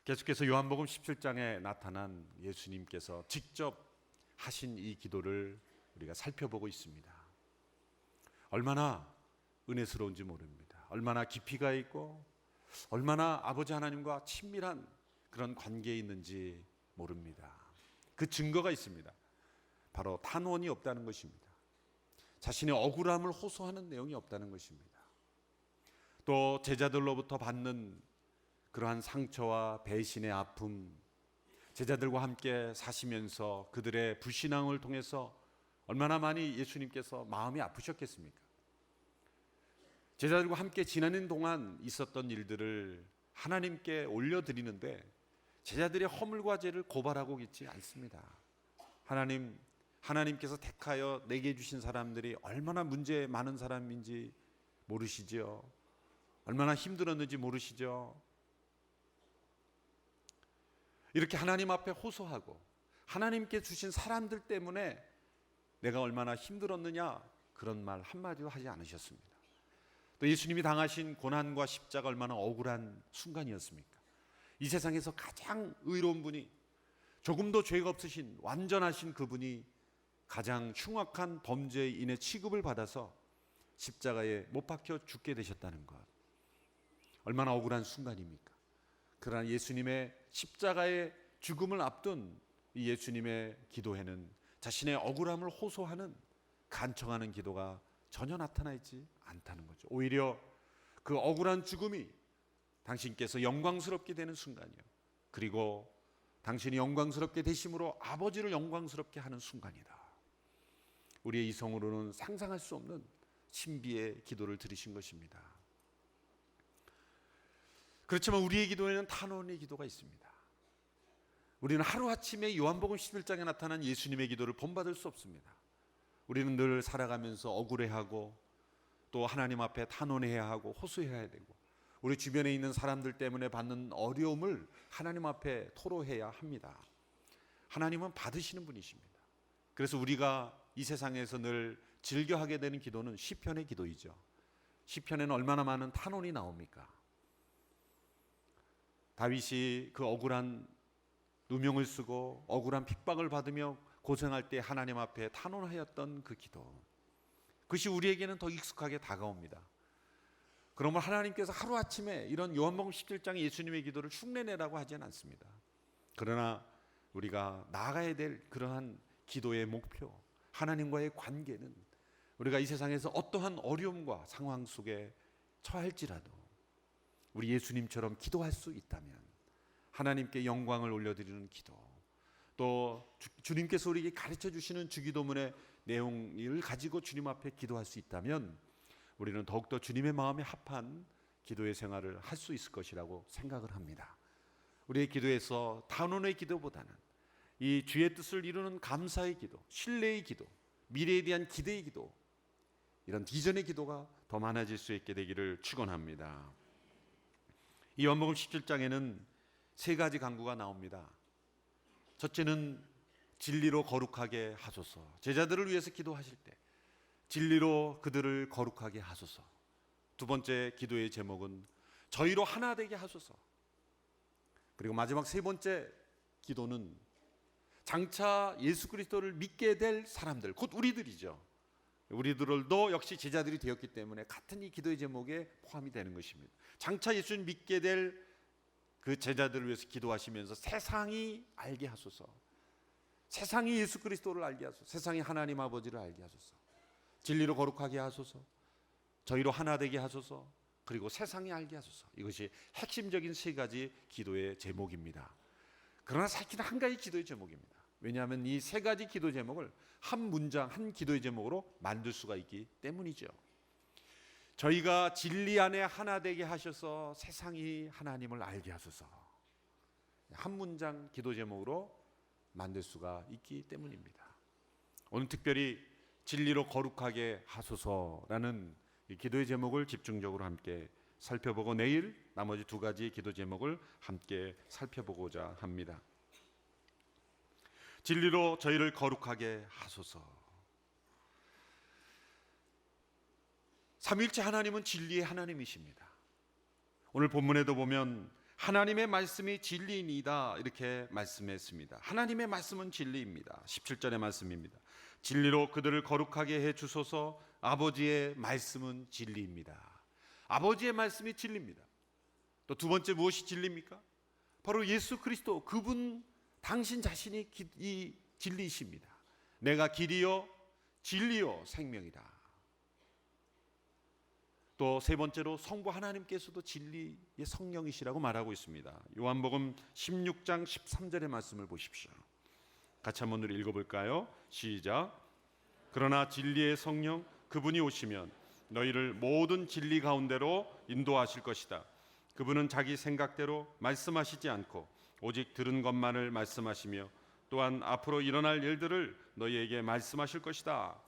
계속해서 요한복음 17장에 나타난 예수님께서 직접 하신 이 기도를 우리가 살펴보고 있습니다. 얼마나 은혜스러운지 모릅니다. 얼마나 깊이가 있고 얼마나 아버지 하나님과 친밀한 그런 관계에 있는지 모릅니다. 그 증거가 있습니다. 바로 탄원이 없다는 것입니다. 자신의 억울함을 호소하는 내용이 없다는 것입니다. 또 제자들로부터 받는 그러한 상처와 배신의 아픔, 제자들과 함께 사시면서 그들의 불신앙을 통해서 얼마나 많이 예수님께서 마음이 아프셨겠습니까? 제자들과 함께 지나는 동안 있었던 일들을 하나님께 올려드리는데 제자들의 허물과 죄를 고발하고 있지 않습니다. 하나님께서 택하여 내게 주신 사람들이 얼마나 문제 많은 사람인지 모르시죠? 얼마나 힘들었는지 모르시죠? 이렇게 하나님 앞에 호소하고 하나님께 주신 사람들 때문에 내가 얼마나 힘들었느냐, 그런 말 한마디도 하지 않으셨습니다. 또 예수님이 당하신 고난과 십자가 얼마나 억울한 순간이었습니까? 이 세상에서 가장 의로운 분이, 조금도 죄가 없으신 완전하신 그분이 가장 흉악한 범죄인의 취급을 받아서 십자가에 못 박혀 죽게 되셨다는 것, 얼마나 억울한 순간입니까? 그러나 예수님의 십자가의 죽음을 앞둔 이 예수님의 기도에는 자신의 억울함을 호소하는, 간청하는 기도가 전혀 나타나 있지 않다는 거죠. 오히려 그 억울한 죽음이 당신께서 영광스럽게 되는 순간이요, 그리고 당신이 영광스럽게 되심으로 아버지를 영광스럽게 하는 순간이다. 우리의 이성으로는 상상할 수 없는 신비의 기도를 드리신 것입니다. 그렇지만 우리의 기도에는 탄원의 기도가 있습니다. 우리는 하루아침에 요한복음 11장에 나타난 예수님의 기도를 본받을 수 없습니다. 우리는 늘 살아가면서 억울해하고 또 하나님 앞에 탄원해야 하고 호소해야 되고 우리 주변에 있는 사람들 때문에 받는 어려움을 하나님 앞에 토로해야 합니다. 하나님은 받으시는 분이십니다. 그래서 우리가 이 세상에서 늘 즐겨하게 되는 기도는 시편의 기도이죠. 시편에는 얼마나 많은 탄원이 나옵니까? 다윗이 그 억울한 누명을 쓰고 억울한 핍박을 받으며 고생할 때 하나님 앞에 탄원하였던 그 기도, 그것이 우리에게는 더 익숙하게 다가옵니다. 그러면 하나님께서 하루아침에 이런 요한복음 17장의 예수님의 기도를 흉내내라고 하지는 않습니다. 그러나 우리가 나아가야 될 그러한 기도의 목표, 하나님과의 관계는 우리가 이 세상에서 어떠한 어려움과 상황 속에 처할지라도 우리 예수님처럼 기도할 수 있다면, 하나님께 영광을 올려드리는 기도, 또 주님께서 우리에게 가르쳐 주시는 주기도문의 내용을 가지고 주님 앞에 기도할 수 있다면 우리는 더욱더 주님의 마음에 합한 기도의 생활을 할 수 있을 것이라고 생각을 합니다. 우리의 기도에서 단원의 기도보다는 이 주의 뜻을 이루는 감사의 기도, 신뢰의 기도, 미래에 대한 기대의 기도, 이런 비전의 기도가 더 많아질 수 있게 되기를 축원합니다. 이 요한복음 17장에는 세 가지 간구가 나옵니다. 첫째는 진리로 거룩하게 하소서. 제자들을 위해서 기도하실 때 진리로 그들을 거룩하게 하소서. 두 번째 기도의 제목은 저희로 하나 되게 하소서. 그리고 마지막 세 번째 기도는 장차 예수 그리스도를 믿게 될 사람들, 곧 우리들이죠. 우리들도 역시 제자들이 되었기 때문에 같은 이 기도의 제목에 포함이 되는 것입니다. 장차 예수를 믿게 될 그 제자들을 위해서 기도하시면서 세상이 알게 하소서. 세상이 예수 그리스도를 알게 하소서. 세상이 하나님 아버지를 알게 하소서. 진리로 거룩하게 하소서. 저희로 하나 되게 하소서. 그리고 세상이 알게 하소서. 이것이 핵심적인 세 가지 기도의 제목입니다. 그러나 사실은 한 가지 기도의 제목입니다. 왜냐하면 이 세 가지 기도 제목을 한 문장, 한 기도의 제목으로 만들 수가 있기 때문이죠. 저희가 진리 안에 하나 되게 하셔서 세상이 하나님을 알게 하소서. 한 문장 기도 제목으로 만들 수가 있기 때문입니다. 오늘 특별히 진리로 거룩하게 하소서라는 이 기도의 제목을 집중적으로 함께 살펴보고 내일 나머지 두 가지 기도 제목을 함께 살펴보고자 합니다. 진리로 저희를 거룩하게 하소서. 삼위일체 하나님은 진리의 하나님이십니다. 오늘 본문에도 보면 하나님의 말씀이 진리이다 이렇게 말씀했습니다. 하나님의 말씀은 진리입니다. 17절의 말씀입니다. 진리로 그들을 거룩하게 해 주소서. 아버지의 말씀은 진리입니다. 아버지의 말씀이 진리입니다. 또 두 번째 무엇이 진리입니까? 바로 예수 그리스도, 그분 당신 자신이 이 진리이십니다. 내가 길이요 진리요 생명이다. 또 세 번째로 성부 하나님께서도 진리의 성령이시라고 말하고 있습니다. 요한복음 16장 13절의 말씀을 보십시오. 같이 한번 읽어볼까요? 시작. 그러나 진리의 성령 그분이 오시면 너희를 모든 진리 가운데로 인도하실 것이다. 그분은 자기 생각대로 말씀하시지 않고 오직 들은 것만을 말씀하시며 또한 앞으로 일어날 일들을 너희에게 말씀하실 것이다.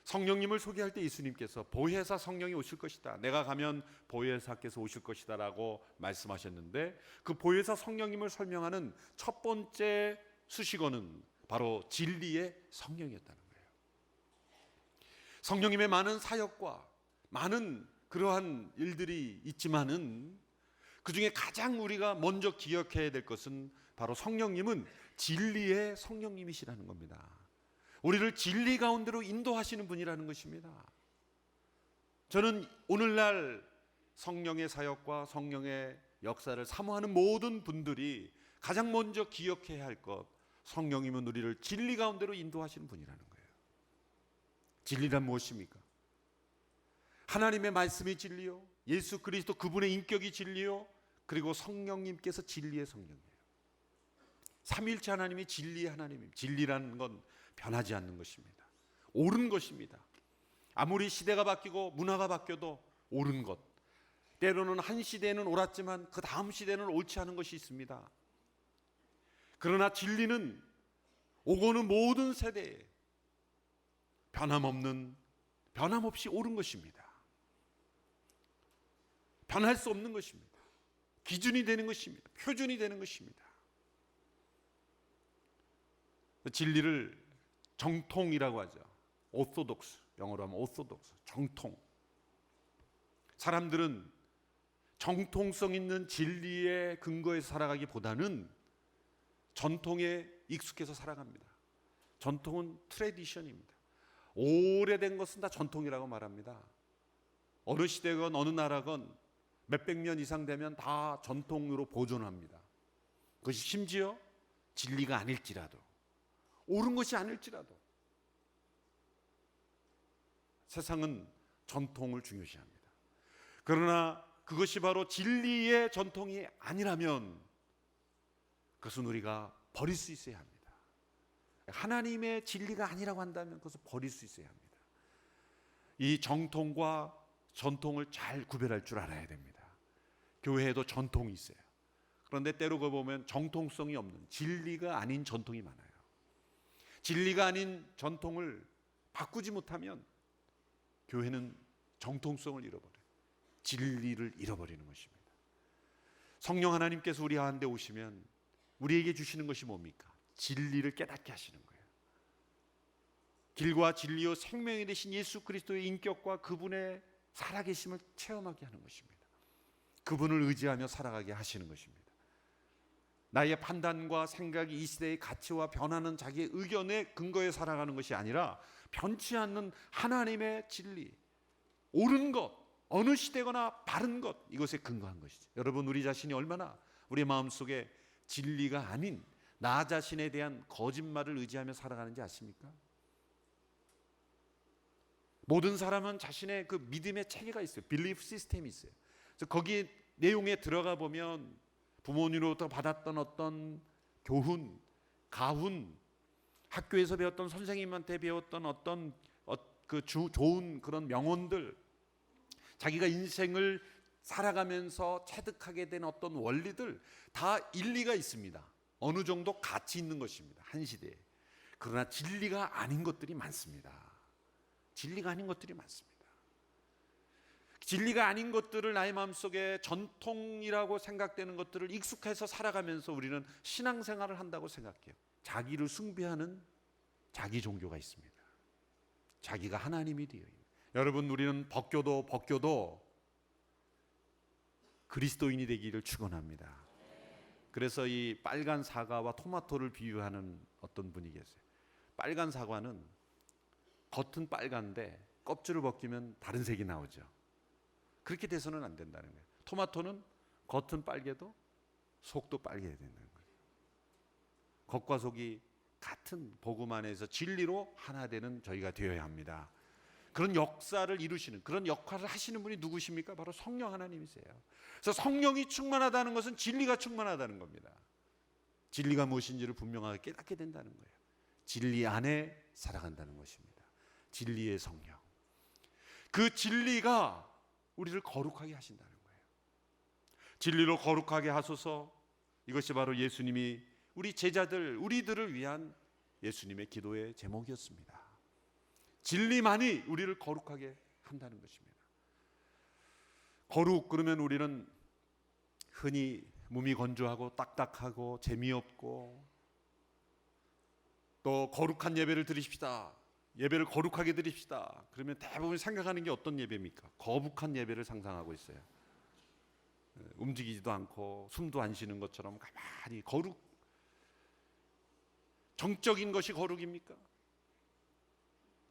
성령님을 소개할 때 예수님께서 보혜사 성령이 오실 것이다. 내가 가면 보혜사께서 오실 것이다 라고 말씀하셨는데, 그 보혜사 성령님을 설명하는 첫 번째 수식어는 바로 진리의 성령이었다는 거예요. 성령님의 많은 사역과 많은 그러한 일들이 있지만은 그 중에 가장 우리가 먼저 기억해야 될 것은 바로 성령님은 진리의 성령님이시라는 겁니다. 우리를 진리 가운데로 인도하시는 분이라는 것입니다. 저는 오늘날 성령의 사역과 성령의 역사를 사모하는 모든 분들이 가장 먼저 기억해야 할 것, 성령님은 우리를 진리 가운데로 인도하시는 분이라는 거예요. 진리란 무엇입니까? 하나님의 말씀이 진리요, 예수 그리스도 그분의 인격이 진리요, 그리고 성령님께서 진리의 성령이에요. 삼위일체 하나님이 진리의 하나님입니다. 진리라는 건 변하지 않는 것입니다. 옳은 것입니다. 아무리 시대가 바뀌고 문화가 바뀌어도 옳은 것, 때로는 한 시대는 옳았지만 그 다음 시대는 옳지 않은 것이 있습니다. 그러나 진리는 오고는 모든 세대에 변함없이 옳은 것입니다. 변할 수 없는 것입니다. 기준이 되는 것입니다. 표준이 되는 것입니다. 진리를 정통이라고 하죠. 오소독스, 영어로 하면 오소독스, 정통. 사람들은 정통성 있는 진리의 근거에서 살아가기보다는 전통에 익숙해서 살아갑니다. 전통은 트래디션입니다. 오래된 것은 다 전통이라고 말합니다. 어느 시대건 어느 나라건 몇백 년 이상 되면 다 전통으로 보존합니다. 그것이 심지어 진리가 아닐지라도, 옳은 것이 아닐지라도 세상은 전통을 중요시합니다. 그러나 그것이 바로 진리의 전통이 아니라면 그것은 우리가 버릴 수 있어야 합니다. 하나님의 진리가 아니라고 한다면 그것을 버릴 수 있어야 합니다. 이 정통과 전통을 잘 구별할 줄 알아야 됩니다. 교회에도 전통이 있어요. 그런데 때로 보면 정통성이 없는, 진리가 아닌 전통이 많아요. 진리가 아닌 전통을 바꾸지 못하면 교회는 정통성을 잃어버려요. 진리를 잃어버리는 것입니다. 성령 하나님께서 우리 가운데 오시면 우리에게 주시는 것이 뭡니까? 진리를 깨닫게 하시는 거예요. 길과 진리요 생명이 되신 예수 그리스도의 인격과 그분의 살아계심을 체험하게 하는 것입니다. 그분을 의지하며 살아가게 하시는 것입니다. 나의 판단과 생각이 이 시대의 가치와 변하는 자기의 의견에 근거해 살아가는 것이 아니라 변치 않는 하나님의 진리, 옳은 것, 어느 시대거나 바른 것, 이것에 근거한 것이죠. 여러분, 우리 자신이 얼마나 우리 마음속에 진리가 아닌 나 자신에 대한 거짓말을 의지하며 살아가는지 아십니까? 모든 사람은 자신의 그 믿음의 체계가 있어요. 빌리프 시스템이 있어요. 그래서 거기 내용에 들어가 보면 부모님으로부터 받았던 어떤 교훈, 가훈, 학교에서 배웠던 선생님한테 배웠던 어떤 좋은 그런 명언들, 자기가 인생을 살아가면서 체득하게 된 어떤 원리들 다 일리가 있습니다. 어느 정도 가치 있는 것입니다. 한 시대에. 그러나 진리가 아닌 것들이 많습니다. 진리가 아닌 것들이 많습니다. 진리가 아닌 것들을 나의 마음속에 전통이라고 생각되는 것들을 익숙해서 살아가면서 우리는 신앙생활을 한다고 생각해요. 자기를 숭배하는 자기 종교가 있습니다. 자기가 하나님이 되어 있는. 여러분, 우리는 법교도 그리스도인이 되기를 축원합니다. 그래서 이 빨간 사과와 토마토를 비유하는 어떤 분이 계세요. 빨간 사과는 겉은 빨간데 껍질을 벗기면 다른 색이 나오죠. 그렇게 돼서는 안 된다는 거예요. 토마토는 겉은 빨개도 속도 빨개야 된다는 거예요. 겉과 속이 같은 복음 안에서 진리로 하나 되는 저희가 되어야 합니다. 그런 역사를 이루시는, 그런 역할을 하시는 분이 누구십니까? 바로 성령 하나님이세요. 그래서 성령이 충만하다는 것은 진리가 충만하다는 겁니다. 진리가 무엇인지를 분명하게 깨닫게 된다는 거예요. 진리 안에 살아간다는 것입니다. 진리의 성령. 그 진리가 우리를 거룩하게 하신다는 거예요. 진리로 거룩하게 하소서. 이것이 바로 예수님이 우리 제자들, 우리들을 위한 예수님의 기도의 제목이었습니다. 진리만이 우리를 거룩하게 한다는 것입니다. 거룩 그러면 우리는 흔히 몸이 건조하고 딱딱하고 재미없고, 또 거룩한 예배를 드리십시다, 예배를 거룩하게 드립시다, 그러면 대부분 생각하는 게 어떤 예배입니까? 거북한 예배를 상상하고 있어요. 움직이지도 않고 숨도 안 쉬는 것처럼 가만히. 거룩, 정적인 것이 거룩입니까?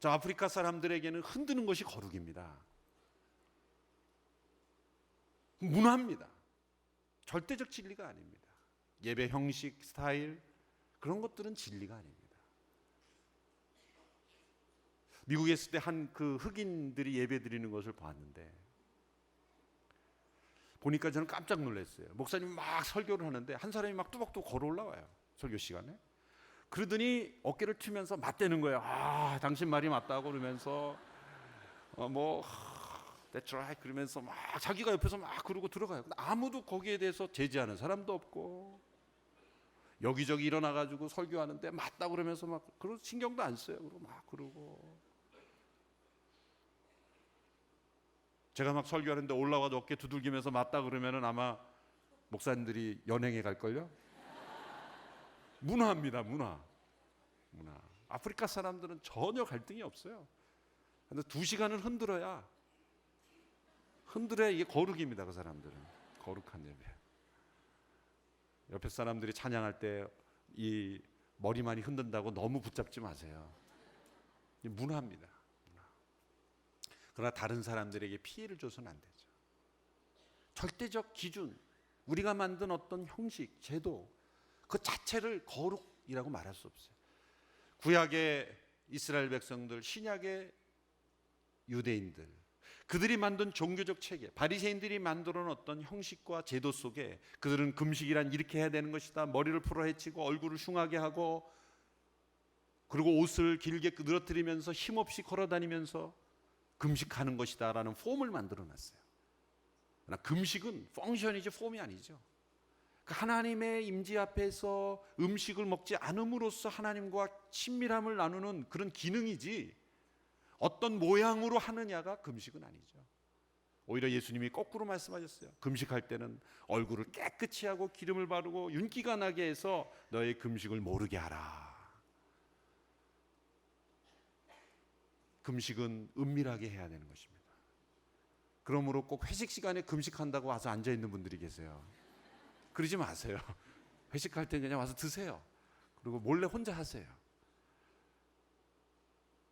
저 아프리카 사람들에게는 흔드는 것이 거룩입니다. 문화입니다. 절대적 진리가 아닙니다. 예배 형식, 스타일, 그런 것들은 진리가 아닙니다. 미국에 있을 때 한 그 흑인들이 예배 드리는 것을 봤는데, 보니까 저는 깜짝 놀랐어요. 목사님이 막 설교를 하는데 한 사람이 막 뚜벅뚜벅 걸어 올라와요, 설교 시간에. 그러더니 어깨를 튀면서 맞대는 거예요. 아, 당신 말이 맞다고 그러면서 That's right 그러면서 막 자기가 옆에서 막 그러고 들어가요. 근데 아무도 거기에 대해서 제지하는 사람도 없고, 여기저기 일어나가지고 설교하는데 맞다고 그러면서 막 그런 신경도 안 써요. 그리고 막 그러고, 제가 막 설교하는데 올라와도 어깨 두들기면서 맞다 그러면은 아마 목사님들이 연행해 갈걸요? 문화입니다. 문화. 아프리카 사람들은 전혀 갈등이 없어요. 근데 2시간을 흔들어야 이게 거룩입니다. 그 사람들은 거룩한 예배. 옆에 사람들이 찬양할 때 이 머리만이 흔든다고 너무 붙잡지 마세요. 이 문화입니다. 그러나 다른 사람들에게 피해를 줘서는 안 되죠. 절대적 기준, 우리가 만든 어떤 형식, 제도, 그 자체를 거룩이라고 말할 수 없어요. 구약의 이스라엘 백성들, 신약의 유대인들, 그들이 만든 종교적 체계, 바리새인들이 만들어 놓은 어떤 형식과 제도 속에 그들은 금식이란 이렇게 해야 되는 것이다, 머리를 풀어헤치고 얼굴을 흉하게 하고, 그리고 옷을 길게 늘어뜨리면서 힘없이 걸어다니면서 금식하는 것이다 라는 폼을 만들어 놨어요. 그러나 금식은 펑션이지 폼이 아니죠. 하나님의 임재 앞에서 음식을 먹지 않음으로써 하나님과 친밀함을 나누는 그런 기능이지, 어떤 모양으로 하느냐가 금식은 아니죠. 오히려 예수님이 거꾸로 말씀하셨어요. 금식할 때는 얼굴을 깨끗이 하고 기름을 바르고 윤기가 나게 해서 너의 금식을 모르게 하라. 금식은 은밀하게 해야 되는 것입니다. 그러므로 꼭 회식 시간에 금식한다고 와서 앉아 있는 분들이 계세요. 그러지 마세요. 회식할 때 그냥 와서 드세요. 그리고 몰래 혼자 하세요.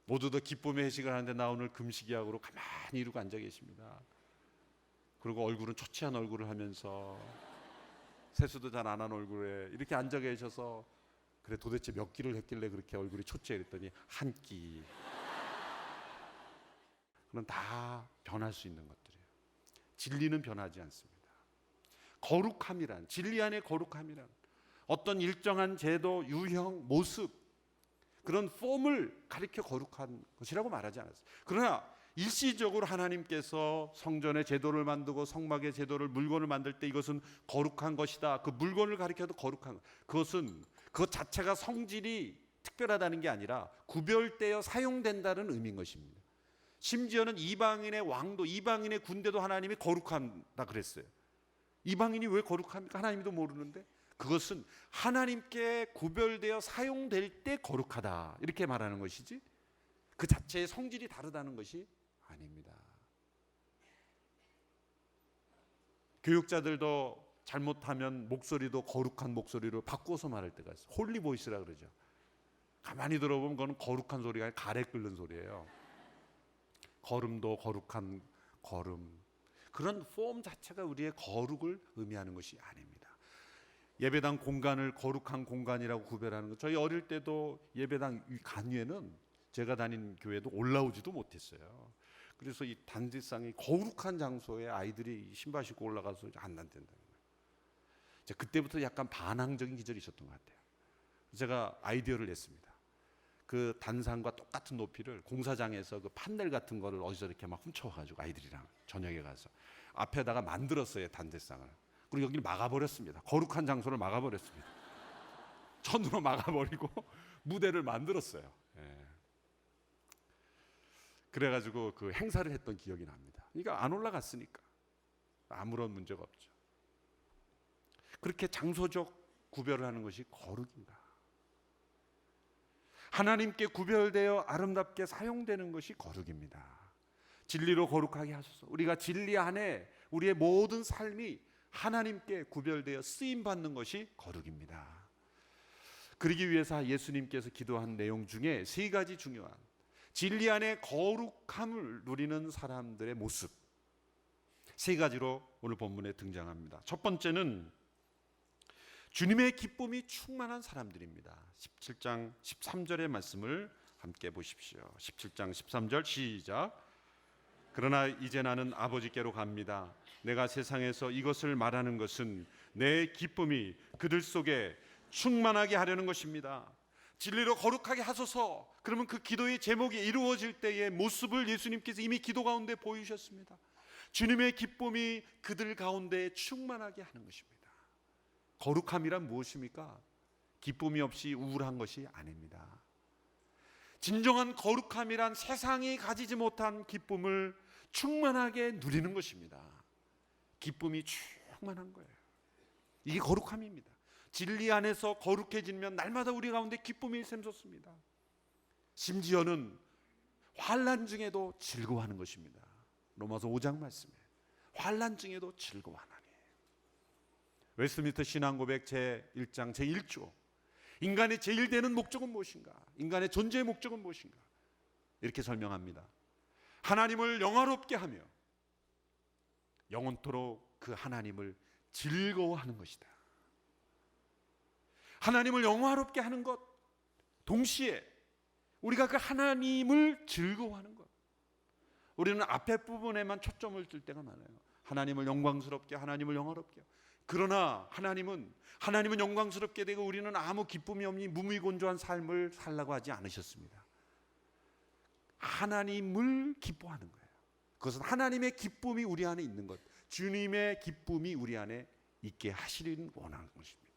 모두들 기쁨의 회식을 하는데 나 오늘 금식이야 그러고 가만히 이러고 앉아 계십니다. 그리고 얼굴은 초췌한 얼굴을 하면서 세수도 잘 안 한 얼굴에 이렇게 앉아 계셔서, 그래 도대체 몇 끼를 했길래 그렇게 얼굴이 초췌해? 그랬더니 한 끼. 그건 다 변할 수 있는 것들이에요. 진리는 변하지 않습니다. 거룩함이란, 진리 안의 거룩함이란 어떤 일정한 제도, 유형, 모습, 그런 폼을 가리켜 거룩한 것이라고 말하지 않았어요. 그러나 일시적으로 하나님께서 성전의 제도를 만들고 성막의 제도를, 물건을 만들 때 이것은 거룩한 것이다, 그 물건을 가리켜도 거룩한 것, 그것은 그것 자체가 성질이 특별하다는 게 아니라 구별되어 사용된다는 의미인 것입니다. 심지어는 이방인의 왕도, 이방인의 군대도 하나님이 거룩한다 그랬어요. 이방인이 왜 거룩합니까? 하나님도 모르는데. 그것은 하나님께 구별되어 사용될 때 거룩하다 이렇게 말하는 것이지, 그 자체의 성질이 다르다는 것이 아닙니다. 교육자들도 잘못하면 목소리도 거룩한 목소리로 바꿔서 말할 때가 있어요. 홀리 보이스라 그러죠. 가만히 들어보면 그건 거룩한 소리가 아니라 가래 끓는 소리예요. 걸음도 거룩한 걸음. 그런 폼 자체가 우리의 거룩을 의미하는 것이 아닙니다. 예배당 공간을 거룩한 공간이라고 구별하는 것. 저희 어릴 때도 예배당 간위에는 제가 다닌 교회도 올라오지도 못했어요. 그래서 이 단지상이 거룩한 장소에 아이들이 신발 신고 올라가서 안 난댄다. 그때부터 약간 반항적인 기절이 있었던 것 같아요. 제가 아이디어를 냈습니다. 그 단상과 똑같은 높이를 공사장에서 그 판넬 같은 거를 어디서 이렇게 막 훔쳐와가지고 아이들이랑 저녁에 가서 앞에다가 만들었어요, 단지상을. 그리고 여기를 막아버렸습니다. 거룩한 장소를 막아버렸습니다. 천으로 막아버리고 무대를 만들었어요. 예. 그래가지고 그 행사를 했던 기억이 납니다. 그러니까 안 올라갔으니까 아무런 문제가 없죠. 그렇게 장소적 구별을 하는 것이 거룩인가? 하나님께 구별되어 아름답게 사용되는 것이 거룩입니다. 진리로 거룩하게 하소서. 우리가 진리 안에 우리의 모든 삶이 하나님께 구별되어 쓰임 받는 것이 거룩입니다. 그러기 위해서 예수님께서 기도한 내용 중에 세 가지 중요한 진리 안에 거룩함을 누리는 사람들의 모습, 세 가지로 오늘 본문에 등장합니다. 첫 번째는 주님의 기쁨이 충만한 사람들입니다. 17장 13절의 말씀을 함께 보십시오. 17장 13절 시작. 그러나 이제 나는 아버지께로 갑니다. 내가 세상에서 이것을 말하는 것은 내 기쁨이 그들 속에 충만하게 하려는 것입니다. 진리로 거룩하게 하소서. 그러면 그 기도의 제목이 이루어질 때의 모습을 예수님께서 이미 기도 가운데 보이셨습니다. 주님의 기쁨이 그들 가운데 충만하게 하는 것입니다. 거룩함이란 무엇입니까? 기쁨이 없이 우울한 것이 아닙니다. 진정한 거룩함이란 세상이 가지지 못한 기쁨을 충만하게 누리는 것입니다. 기쁨이 충만한 거예요. 이게 거룩함입니다. 진리 안에서 거룩해지면 날마다 우리 가운데 기쁨이 샘솟습니다. 심지어는 환난 중에도 즐거워하는 것입니다. 로마서 5장 말씀에 환난 중에도 즐거워하나니. 웨스트민스터 신앙고백 제1장 제1조. 인간의 제일 되는 목적은 무엇인가? 인간의 존재의 목적은 무엇인가? 이렇게 설명합니다. 하나님을 영화롭게 하며 영원토록 그 하나님을 즐거워하는 것이다. 하나님을 영화롭게 하는 것, 동시에 우리가 그 하나님을 즐거워하는 것. 우리는 앞에 부분에만 초점을 둘 때가 많아요. 하나님을 영광스럽게, 하나님을 영화롭게. 그러나 하나님은 영광스럽게 되고 우리는 아무 기쁨이 없니 무미건조한 삶을 살라고 하지 않으셨습니다. 하나님을 기뻐하는 거예요. 그것은 하나님의 기쁨이 우리 안에 있는 것, 주님의 기쁨이 우리 안에 있게 하시리는 원하는 것입니다.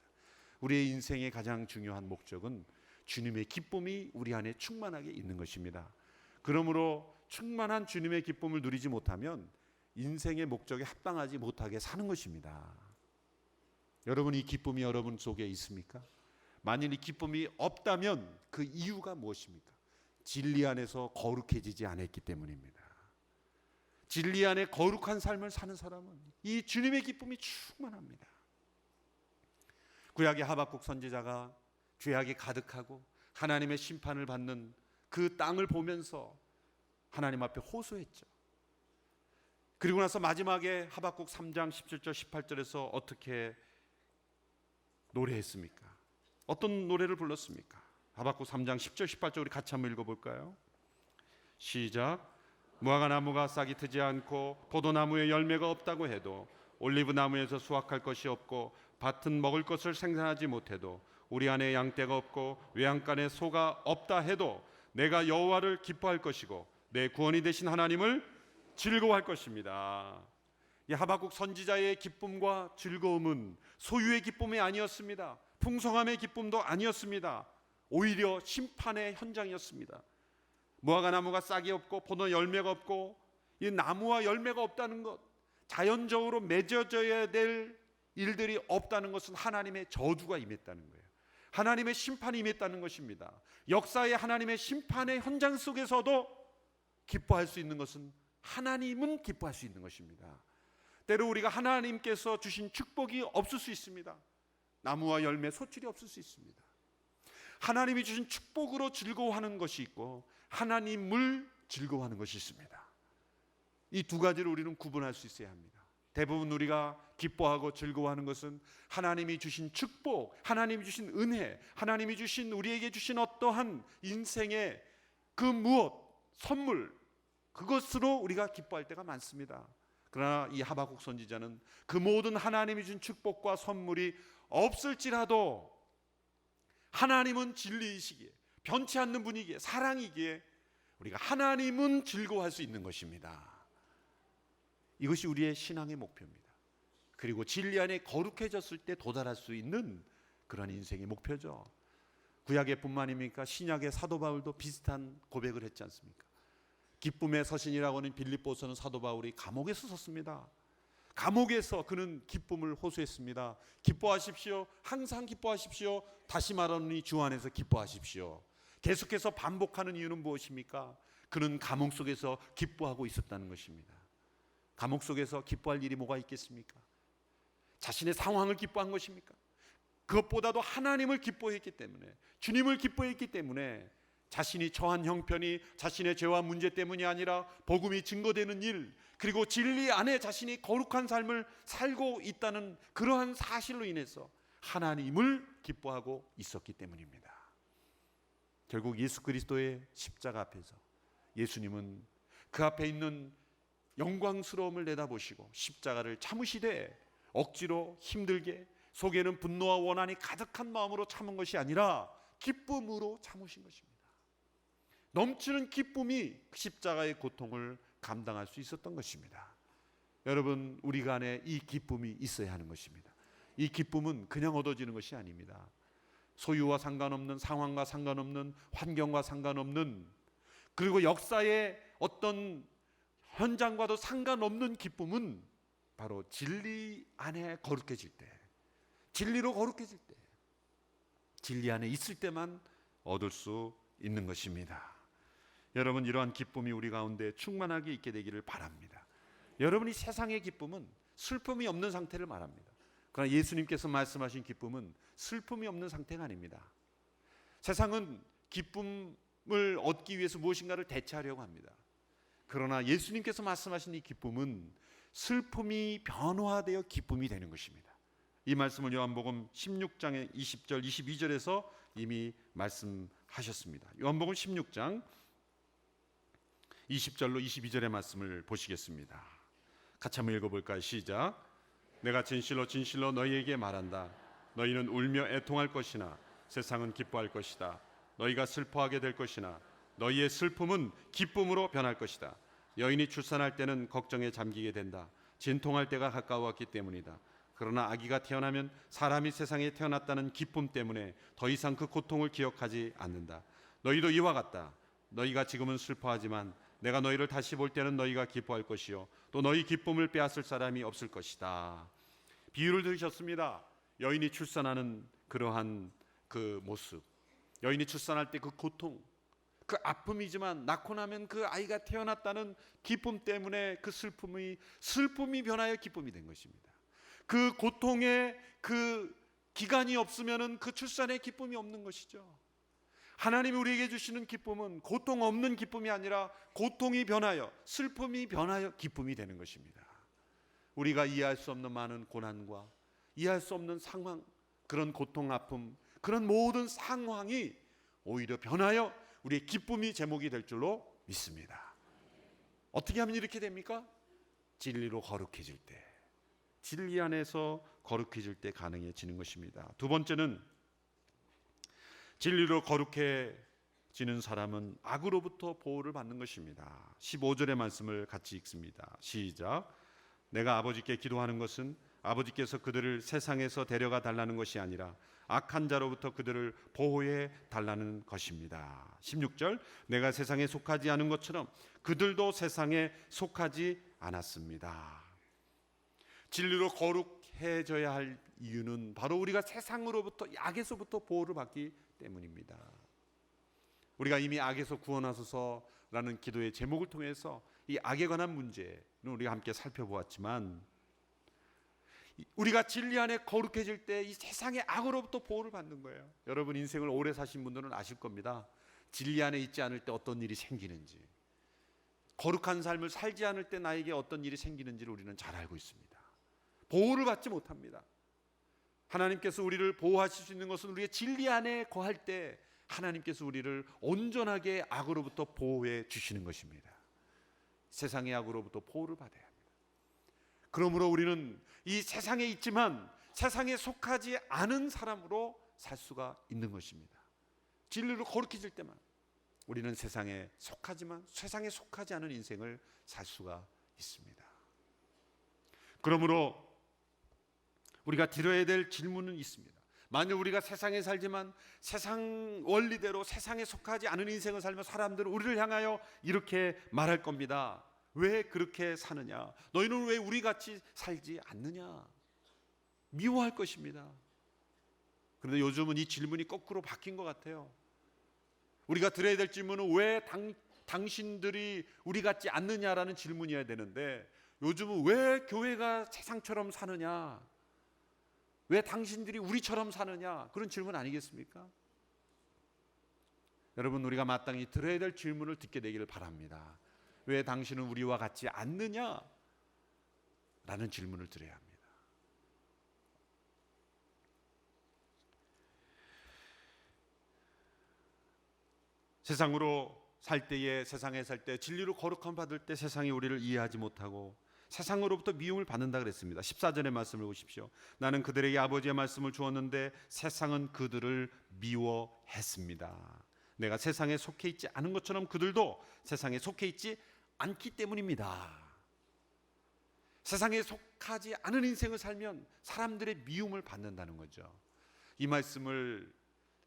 우리의 인생의 가장 중요한 목적은 주님의 기쁨이 우리 안에 충만하게 있는 것입니다. 그러므로 충만한 주님의 기쁨을 누리지 못하면 인생의 목적에 합당하지 못하게 사는 것입니다. 여러분, 이 기쁨이 여러분 속에 있습니까? 만일 이 기쁨이 없다면 그 이유가 무엇입니까? 진리 안에서 거룩해지지 않았기 때문입니다. 진리 안에 거룩한 삶을 사는 사람은 이 주님의 기쁨이 충만합니다. 구약의 하박국 선지자가 죄악이 가득하고 하나님의 심판을 받는 그 땅을 보면서 하나님 앞에 호소했죠. 그리고 나서 마지막에 하박국 3장 17절 18절에서 어떻게 노래했습니까? 어떤 노래를 불렀습니까? 하박국 3장 10절 18절 우리 같이 한번 읽어볼까요? 시작. 무화과 나무가 싹이 트지 않고 포도나무에 열매가 없다고 해도 올리브 나무에서 수확할 것이 없고 밭은 먹을 것을 생산하지 못해도 우리 안에 양떼가 없고 외양간에 소가 없다 해도 내가 여호와를 기뻐할 것이고 내 구원이 되신 하나님을 즐거워할 것입니다. 이 하박국 선지자의 기쁨과 즐거움은 소유의 기쁨이 아니었습니다. 풍성함의 기쁨도 아니었습니다. 오히려 심판의 현장이었습니다. 무화과 나무가 싹이 없고 포도 열매가 없고 이 나무와 열매가 없다는 것, 자연적으로 맺어져야 될 일들이 없다는 것은 하나님의 저주가 임했다는 거예요. 하나님의 심판이 임했다는 것입니다. 역사의 하나님의 심판의 현장 속에서도 기뻐할 수 있는 것은 하나님은 기뻐할 수 있는 것입니다. 때로 우리가 하나님께서 주신 축복이 없을 수 있습니다. 나무와 열매, 소출이 없을 수 있습니다. 하나님이 주신 축복으로 즐거워하는 것이 있고 하나님을 즐거워하는 것이 있습니다. 이 두 가지를 우리는 구분할 수 있어야 합니다. 대부분 우리가 기뻐하고 즐거워하는 것은 하나님이 주신 축복, 하나님이 주신 은혜, 하나님이 주신 우리에게 주신 어떠한 인생의 그 무엇, 선물, 그것으로 우리가 기뻐할 때가 많습니다. 그러나 이 하박국 선지자는 그 모든 하나님이 준 축복과 선물이 없을지라도 하나님은 진리이시기에, 변치 않는 분이기에, 사랑이기에 우리가 하나님은 즐거워할 수 있는 것입니다. 이것이 우리의 신앙의 목표입니다. 그리고 진리 안에 거룩해졌을 때 도달할 수 있는 그런 인생의 목표죠. 구약의 뿐만입니까? 신약의 사도 바울도 비슷한 고백을 했지 않습니까? 기쁨의 서신이라고 하는 빌립보서는 사도 바울이 감옥에서 썼습니다. 감옥에서 그는 기쁨을 호소했습니다. 기뻐하십시오. 항상 기뻐하십시오. 다시 말하노니 주 안에서 기뻐하십시오. 계속해서 반복하는 이유는 무엇입니까? 그는 감옥 속에서 기뻐하고 있었다는 것입니다. 감옥 속에서 기뻐할 일이 뭐가 있겠습니까? 자신의 상황을 기뻐한 것입니까? 그것보다도 하나님을 기뻐했기 때문에, 주님을 기뻐했기 때문에 자신이 처한 형편이 자신의 죄와 문제 때문이 아니라 복음이 증거되는 일, 그리고 진리 안에 자신이 거룩한 삶을 살고 있다는 그러한 사실로 인해서 하나님을 기뻐하고 있었기 때문입니다. 결국 예수 그리스도의 십자가 앞에서 예수님은 그 앞에 있는 영광스러움을 내다보시고 십자가를 참으시되 억지로 힘들게 속에는 분노와 원한이 가득한 마음으로 참은 것이 아니라 기쁨으로 참으신 것입니다. 넘치는 기쁨이 십자가의 고통을 감당할 수 있었던 것입니다. 여러분, 우리가 안에 이 기쁨이 있어야 하는 것입니다. 이 기쁨은 그냥 얻어지는 것이 아닙니다. 소유와 상관없는, 상황과 상관없는, 환경과 상관없는, 그리고 역사의 어떤 현장과도 상관없는 기쁨은 바로 진리 안에 거룩해질 때, 진리로 거룩해질 때, 진리 안에 있을 때만 얻을 수 있는 것입니다. 여러분, 이러한 기쁨이 우리 가운데 충만하게 있게 되기를 바랍니다. 여러분이 세상의 기쁨은 슬픔이 없는 상태를 말합니다. 그러나 예수님께서 말씀하신 기쁨은 슬픔이 없는 상태가 아닙니다. 세상은 기쁨을 얻기 위해서 무엇인가를 대체하려고 합니다. 그러나 예수님께서 말씀하신 이 기쁨은 슬픔이 변화되어 기쁨이 되는 것입니다. 이 말씀을 요한복음 16장의 20절 22절에서 이미 말씀하셨습니다. 요한복음 16장 20절로 22절의 말씀을 보시겠습니다. 같이 한번 읽어볼까요? 시작. 내가 진실로 진실로 너희에게 말한다. 너희는 울며 애통할 것이나 세상은 기뻐할 것이다. 너희가 슬퍼하게 될 것이나 너희의 슬픔은 기쁨으로 변할 것이다. 여인이 출산할 때는 걱정에 잠기게 된다. 진통할 때가 가까웠기 때문이다. 그러나 아기가 태어나면 사람이 세상에 태어났다는 기쁨 때문에 더 이상 그 고통을 기억하지 않는다. 너희도 이와 같다. 너희가 지금은 슬퍼하지만 내가 너희를 다시 볼 때는 너희가 기뻐할 것이요 또 너희 기쁨을 빼앗을 사람이 없을 것이다. 비유를 들으셨습니다. 여인이 출산하는 그러한 그 모습, 여인이 출산할 때 그 고통, 그 아픔이지만 낳고 나면 그 아이가 태어났다는 기쁨 때문에 그 슬픔이 변하여 기쁨이 된 것입니다. 그 고통의 그 기간이 없으면은 그 출산의 기쁨이 없는 것이죠. 하나님이 우리에게 주시는 기쁨은 고통 없는 기쁨이 아니라 고통이 변하여, 슬픔이 변하여 기쁨이 되는 것입니다. 우리가 이해할 수 없는 많은 고난과 이해할 수 없는 상황, 그런 고통, 아픔, 그런 모든 상황이 오히려 변하여 우리의 기쁨이 제목이 될 줄로 믿습니다. 어떻게 하면 이렇게 됩니까? 진리로 거룩해질 때, 진리 안에서 거룩해질 때 가능해지는 것입니다. 두 번째는 진리로 거룩해지는 사람은 악으로부터 보호를 받는 것입니다. 15절의 말씀을 같이 읽습니다. 시작. 내가 아버지께 기도하는 것은 아버지께서 그들을 세상에서 데려가 달라는 것이 아니라 악한 자로부터 그들을 보호해 달라는 것입니다. 16절. 내가 세상에 속하지 않은 것처럼 그들도 세상에 속하지 않았습니다. 진리로 거룩해져야 할 이유는 바로 우리가 세상으로부터, 악에서부터 보호를 받기 때문입니다. 우리가 이미 악에서 구원하소서라는 기도의 제목을 통해서 이 악에 관한 문제는 우리가 함께 살펴보았지만 우리가 진리 안에 거룩해질 때 이 세상의 악으로부터 보호를 받는 거예요. 여러분 인생을 오래 사신 분들은 아실 겁니다. 진리 안에 있지 않을 때 어떤 일이 생기는지, 거룩한 삶을 살지 않을 때 나에게 어떤 일이 생기는지를 우리는 잘 알고 있습니다. 보호를 받지 못합니다. 하나님께서 우리를 보호하실 수 있는 것은 우리의 진리 안에 거할 때 하나님께서 우리를 온전하게 악으로부터 보호해 주시는 것입니다. 세상의 악으로부터 보호를 받아야 합니다. 그러므로 우리는 이 세상에 있지만 세상에 속하지 않은 사람으로 살 수가 있는 것입니다. 진리로 거룩해질 때만 우리는 세상에 속하지만 세상에 속하지 않은 인생을 살 수가 있습니다. 그러므로 우리가 드려야 될 질문은 있습니다. 만약 우리가 세상에 살지만 세상 원리대로 세상에 속하지 않은 인생을 살며 사람들은 우리를 향하여 이렇게 말할 겁니다. 왜 그렇게 사느냐? 너희는 왜 우리같이 살지 않느냐? 미워할 것입니다. 그런데 요즘은 이 질문이 거꾸로 바뀐 것 같아요. 우리가 드려야 될 질문은 왜 당신들이 우리 같지 않느냐라는 질문이어야 되는데 요즘은 왜 교회가 세상처럼 사느냐? 왜 당신들이 우리처럼 사느냐? 그런 질문 아니겠습니까? 여러분 우리가 마땅히 들어야 될 질문을 듣게 되기를 바랍니다. 왜 당신은 우리와 같지 않느냐? 라는 질문을 드려야 합니다. 세상으로 살 때에 세상에 살 때 진리로 거룩함 받을 때 세상이 우리를 이해하지 못하고 세상으로부터 미움을 받는다 그랬습니다. 14절의 말씀을 보십시오. 나는 그들에게 아버지의 말씀을 주었는데 세상은 그들을 미워했습니다. 내가 세상에 속해 있지 않은 것처럼 그들도 세상에 속해 있지 않기 때문입니다. 세상에 속하지 않은 인생을 살면 사람들의 미움을 받는다는 거죠. 이 말씀을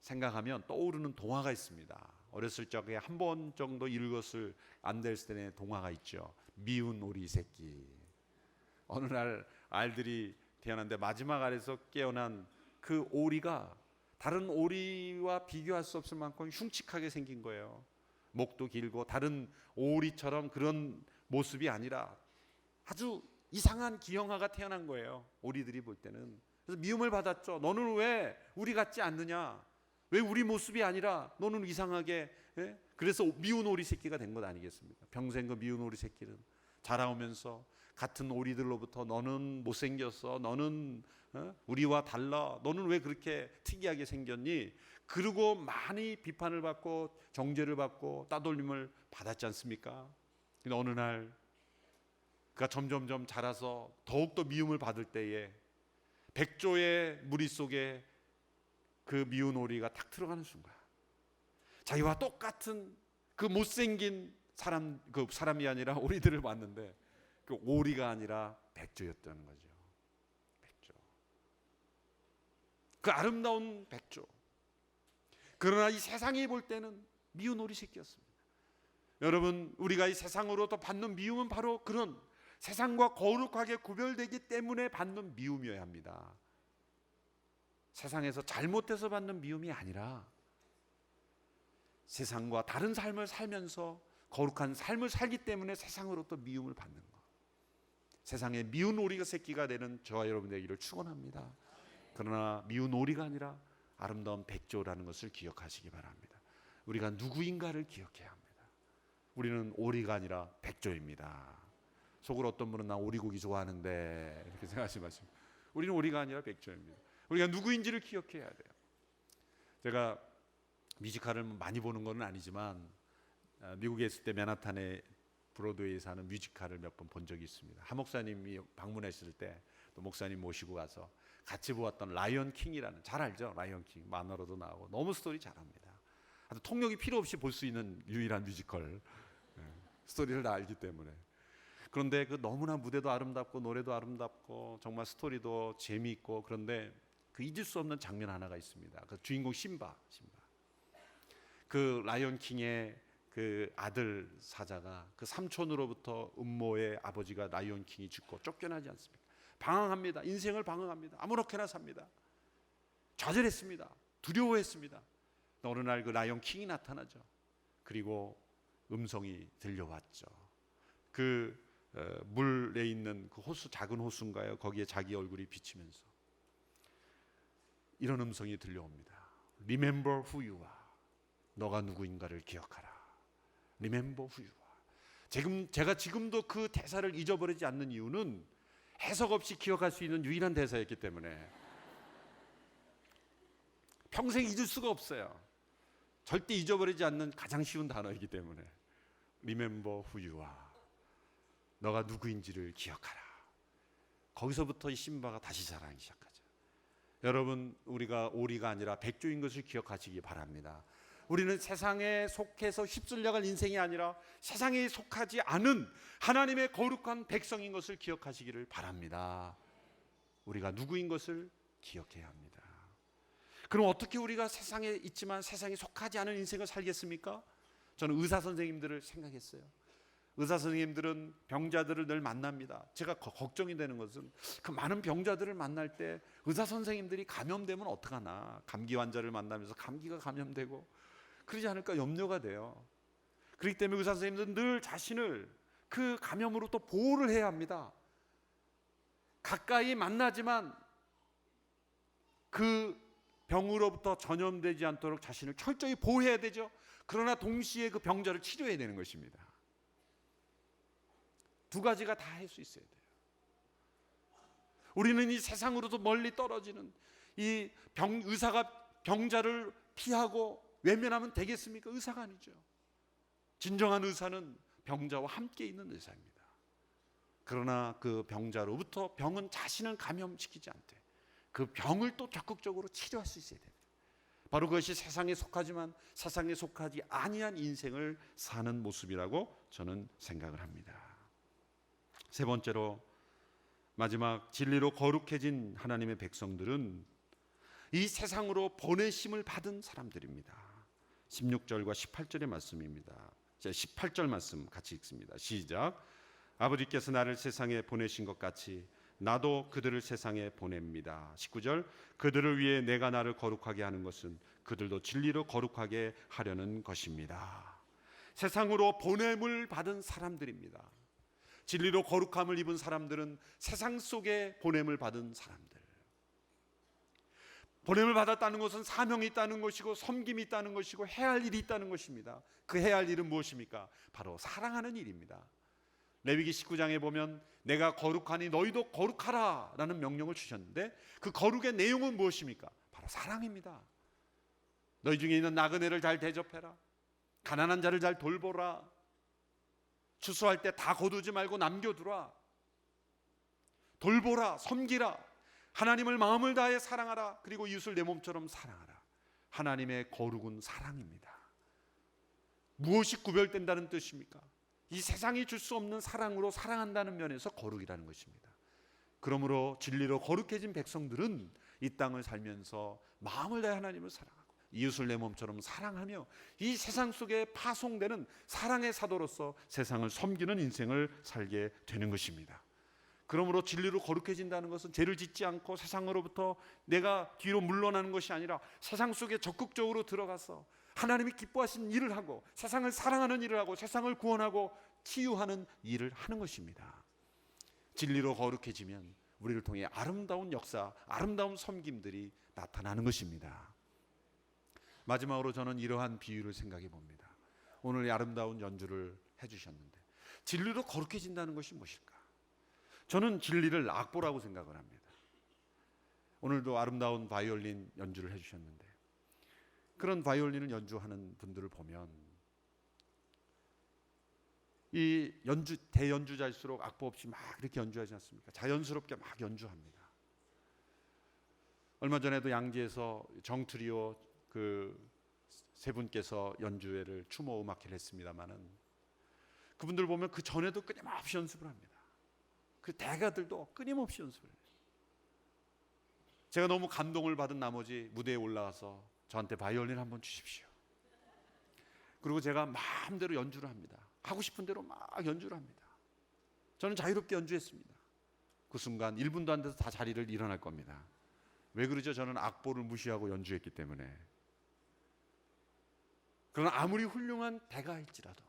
생각하면 떠오르는 동화가 있습니다. 어렸을 적에 한 번 정도 읽었을 안델센의 동화가 있죠. 미운 오리 새끼. 어느 날 알들이 태어났는데 마지막 알에서 깨어난 그 오리가 다른 오리와 비교할 수 없을 만큼 흉측하게 생긴 거예요. 목도 길고 다른 오리처럼 그런 모습이 아니라 아주 이상한 기형아가 태어난 거예요. 오리들이 볼 때는. 그래서 미움을 받았죠. 너는 왜 우리 같지 않느냐? 왜 우리 모습이 아니라 너는 이상하게, 예? 그래서 미운 오리 새끼가 된 것 아니겠습니까? 평생 그 미운 오리 새끼는 자라오면서 같은 오리들로부터 너는 못생겼어, 너는 우리와 달라, 너는 왜 그렇게 특이하게 생겼니? 그러고 많이 비판을 받고 정죄를 받고 따돌림을 받았지 않습니까? 근데 어느 날 그가 점점점 자라서 더욱더 미움을 받을 때에 백조의 무리 속에 그 미운 오리가 탁 들어가는 순간 자기와 똑같은 그 못생긴 사람이 아니라 오리들을 봤는데 그 오리가 아니라 백조였다는 거죠. 백조. 그 아름다운 백조. 그러나 이 세상이 볼 때는 미운 오리 새끼였습니다. 여러분 우리가 이 세상으로부터 받는 미움은 바로 그런 세상과 거룩하게 구별되기 때문에 받는 미움이어야 합니다. 세상에서 잘못해서 받는 미움이 아니라 세상과 다른 삶을 살면서 거룩한 삶을 살기 때문에 세상으로부터 미움을 받는 것. 세상에 미운 오리가 새끼가 되는 저와 여러분들에게를 축원합니다. 그러나 미운 오리가 아니라 아름다운 백조라는 것을 기억하시기 바랍니다. 우리가 누구인가를 기억해야 합니다. 우리는 오리가 아니라 백조입니다. 속으로 어떤 분은 나 오리고기 좋아하는데 이렇게 생각하지 마시고 우리는 오리가 아니라 백조입니다. 우리가 누구인지를 기억해야 돼요. 제가 뮤지컬을 많이 보는 건 아니지만 미국에 있을 때 맨하탄에 브로드웨이에서 하는 뮤지컬을 몇 번 본 적이 있습니다. 한 목사님이 방문했을 때 또 목사님 모시고 가서 같이 보았던 라이언 킹이라는, 잘 알죠? 라이언 킹 만화로도 나오고 너무 스토리 잘합니다. 아주 통역이 필요 없이 볼 수 있는 유일한 뮤지컬. 스토리를 다 알기 때문에. 그런데 그 너무나 무대도 아름답고 노래도 아름답고 정말 스토리도 재미있고, 그런데 그 잊을 수 없는 장면 하나가 있습니다. 그 주인공 심바. 그 라이언 킹의 그 아들 사자가 그 삼촌으로부터 음모의 아버지가 라이언 킹이 죽고 쫓겨나지 않습니까? 방황합니다. 인생을 방황합니다. 아무렇게나 삽니다. 좌절했습니다. 두려워했습니다. 어느 날 그 라이언 킹이 나타나죠. 그리고 음성이 들려왔죠. 그 물에 있는 그 호수, 작은 호수인가요? 거기에 자기 얼굴이 비치면서 이런 음성이 들려옵니다. Remember who you are. 너가 누구인가를 기억하라. Remember who you are. 제가 지금도 그 대사를 잊어버리지 않는 이유는 해석 없이 기억할 수 있는 유일한 대사였기 때문에 평생 잊을 수가 없어요. 절대 잊어버리지 않는 가장 쉬운 단어이기 때문에 Remember who you are. 너가 누구인지를 기억하라. 거기서부터 이 심바가 다시 자라기 시작하죠. 여러분, 우리가 오리가 아니라 백조인 것을 기억하시기 바랍니다. 우리는 세상에 속해서 휩쓸려갈 인생이 아니라 세상에 속하지 않은 하나님의 거룩한 백성인 것을 기억하시기를 바랍니다. 우리가 누구인 것을 기억해야 합니다. 그럼 어떻게 우리가 세상에 있지만 세상에 속하지 않은 인생을 살겠습니까? 저는 의사 선생님들을 생각했어요. 의사 선생님들은 병자들을 늘 만납니다. 제가 걱정이 되는 것은 그 많은 병자들을 만날 때 의사 선생님들이 감염되면 어떡하나. 감기 환자를 만나면서 감기가 감염되고 그러지 않을까 염려가 돼요. 그렇기 때문에 의사 선생님들은 늘 자신을 그 감염으로부터 보호를 해야 합니다. 가까이 만나지만 그 병으로부터 전염되지 않도록 자신을 철저히 보호해야 되죠. 그러나 동시에 그 병자를 치료해야 되는 것입니다. 두 가지가 다 할 수 있어야 돼요. 우리는 이 세상으로도 멀리 떨어지는 이 의사가 병자를 피하고 외면하면 되겠습니까? 의사가 아니죠. 진정한 의사는 병자와 함께 있는 의사입니다. 그러나 그 병자로부터 병은 자신을 감염시키지 않되 그 병을 또 적극적으로 치료할 수 있어야 됩니다. 바로 그것이 세상에 속하지만 세상에 속하지 아니한 인생을 사는 모습이라고 저는 생각을 합니다. 세 번째로, 마지막, 진리로 거룩해진 하나님의 백성들은 이 세상으로 보내심을 받은 사람들입니다. 16절과 18절의 말씀입니다. 18절 말씀 같이 읽습니다. 시작. 아버지께서 나를 세상에 보내신 것 같이 나도 그들을 세상에 보냅니다. 19절. 그들을 위해 내가 나를 거룩하게 하는 것은 그들도 진리로 거룩하게 하려는 것입니다. 세상으로 보냄을 받은 사람들입니다. 진리로 거룩함을 입은 사람들은 세상 속에 보냄을 받은 사람들. 보냄을 받았다는 것은 사명이 있다는 것이고 섬김이 있다는 것이고 해야 할 일이 있다는 것입니다. 그 해야 할 일은 무엇입니까? 바로 사랑하는 일입니다. 레위기 19장에 보면 내가 거룩하니 너희도 거룩하라 라는 명령을 주셨는데 그 거룩의 내용은 무엇입니까? 바로 사랑입니다. 너희 중에 있는 나그네를 잘 대접해라. 가난한 자를 잘 돌보라. 추수할 때 다 거두지 말고 남겨두라. 돌보라, 섬기라. 하나님을 마음을 다해 사랑하라. 그리고 이웃을 내 몸처럼 사랑하라. 하나님의 거룩은 사랑입니다. 무엇이 구별된다는 뜻입니까? 이 세상이 줄 수 없는 사랑으로 사랑한다는 면에서 거룩이라는 것입니다. 그러므로 진리로 거룩해진 백성들은 이 땅을 살면서 마음을 다해 하나님을 사랑하고 이웃을 내 몸처럼 사랑하며 이 세상 속에 파송되는 사랑의 사도로서 세상을 섬기는 인생을 살게 되는 것입니다. 그러므로 진리로 거룩해진다는 것은 죄를 짓지 않고 세상으로부터 내가 뒤로 물러나는 것이 아니라 세상 속에 적극적으로 들어가서 하나님이 기뻐하시는 일을 하고 세상을 사랑하는 일을 하고 세상을 구원하고 치유하는 일을 하는 것입니다. 진리로 거룩해지면 우리를 통해 아름다운 역사, 아름다운 섬김들이 나타나는 것입니다. 마지막으로 저는 이러한 비유를 생각해 봅니다. 오늘 이 아름다운 연주를 해주셨는데 진리로 거룩해진다는 것이 무엇일까? 저는 진리를 악보라고 생각을 합니다. 오늘도 아름다운 바이올린 연주를 해주셨는데 그런 바이올린을 연주하는 분들을 보면 이 대연주자일수록 악보 없이 막 이렇게 연주하지 않습니까? 자연스럽게 막 연주합니다. 얼마 전에도 양지에서 정트리오 그 세 분께서 연주회를 추모 음악회를 했습니다마는 그분들 보면 그 전에도 끊임없이 연습을 합니다. 그 대가들도 끊임없이 연습을 해요. 제가 너무 감동을 받은 나머지 무대에 올라가서 저한테 바이올린 한번 주십시오. 그리고 제가 마음대로 연주를 합니다. 하고 싶은 대로 막 연주를 합니다. 저는 자유롭게 연주했습니다. 그 순간 1분도 안 돼서 다 자리를 일어날 겁니다. 왜 그러죠? 저는 악보를 무시하고 연주했기 때문에. 그러나 아무리 훌륭한 대가일지라도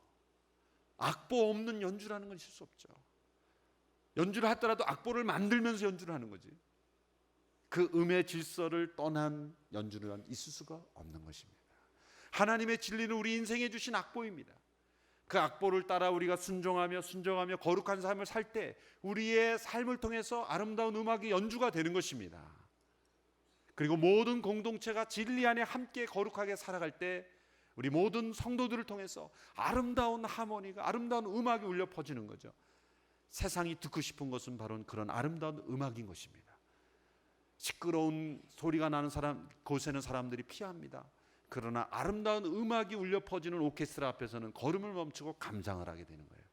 악보 없는 연주라는 건 있을 수 없죠. 연주를 하더라도 악보를 만들면서 연주를 하는 거지. 그 음의 질서를 떠난 연주는 있을 수가 없는 것입니다. 하나님의 진리는 우리 인생에 주신 악보입니다. 그 악보를 따라 우리가 순종하며 거룩한 삶을 살 때 우리의 삶을 통해서 아름다운 음악이 연주가 되는 것입니다. 그리고 모든 공동체가 진리 안에 함께 거룩하게 살아갈 때 우리 모든 성도들을 통해서 아름다운 하모니가, 아름다운 음악이 울려 퍼지는 거죠. 세상이 듣고 싶은 것은 바로 그런 아름다운 음악인 것입니다. 시끄러운 소리가 나는 곳에는 사람들이 피합니다. 그러나 아름다운 음악이 울려 퍼지는 오케스트라 앞에서는 걸음을 멈추고 감상을 하게 되는 거예요.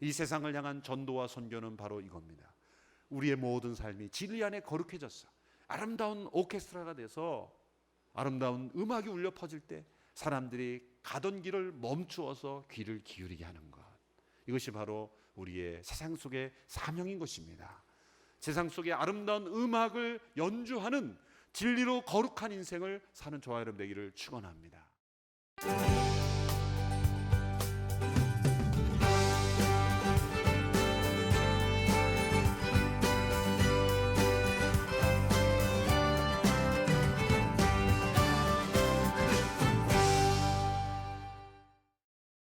이 세상을 향한 전도와 선교는 바로 이겁니다. 우리의 모든 삶이 진리 안에 거룩해졌어. 아름다운 오케스트라가 돼서 아름다운 음악이 울려 퍼질 때 사람들이 가던 길을 멈추어서 귀를 기울이게 하는 것, 이것이 바로 우리의 세상 속의 사명인 것입니다. 세상 속의 아름다운 음악을 연주하는 진리로 거룩한 인생을 사는 저와 여러분 되기를 축원합니다.